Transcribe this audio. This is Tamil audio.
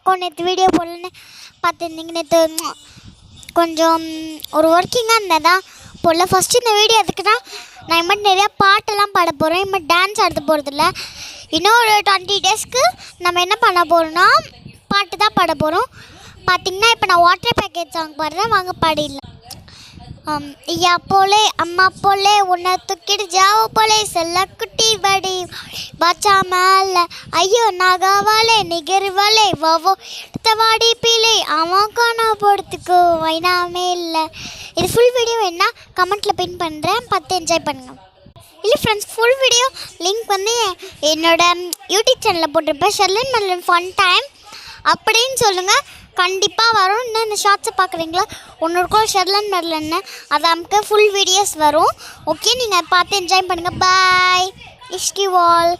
இருக்கும். நேற்று வீடியோ போடலன்னு பார்த்துருந்தீங்க. நேற்று கொஞ்சம் ஒரு ஒர்க்கிங்காக இருந்ததா போடல. ஃபஸ்ட்டு இந்த வீடியோ எதுக்குன்னா, நான் இனிமேல் நிறையா பாட்டெல்லாம் பாட போகிறேன். இனிமேல் டான்ஸ் ஆட போகிறதில்ல. இன்னும் ஒரு 20 டேஸ்க்கு நம்ம என்ன பண்ண போகிறோம்னா பாட்டு தான் பாட போகிறோம். பார்த்திங்கன்னா இப்போ நான் வாட்டர் பேக்கெட் சாங் பாடுறேன், வாங்க பாடிடலாம். ஐயா போலே அம்மா போலே உன்னை தூக்கிட்டு ஜாவ போலே செல்ல குட்டி வடி பாச்சா மேல ஐயோ நாகாவாலே நிகர்வாலே வாவோ எடுத்த வாடி பீலே அவன் காணா போடுறதுக்கு வைனாமே இல்லை. இது ஃபுல் வீடியோ வேணா கமெண்ட்டில் பின் பண்ணுறேன், பார்த்து என்ஜாய் பண்ணுங்கள். இல்லை ஃப்ரெண்ட்ஸ், ஃபுல் வீடியோ லிங்க் வந்து என்னோடய யூடியூப் சேனலில் போட்டிருப்பேன். ஷெர்லின் மெர்லின் ஃபன் டைம் அப்படின்னு சொல்லுங்கள், கண்டிப்பாக வரும். இன்னும் இந்த ஷார்ட்ஸை பார்க்குறீங்களா, ஒன்று இருக்கும் ஷெர்லின் மெர்லின்னு, அது நமக்கு ஃபுல் வீடியோஸ் வரும். ஓகே, நீங்கள் பார்த்து என்ஜாய் பண்ணுங்கள். பாய், இஷ்டி வால்.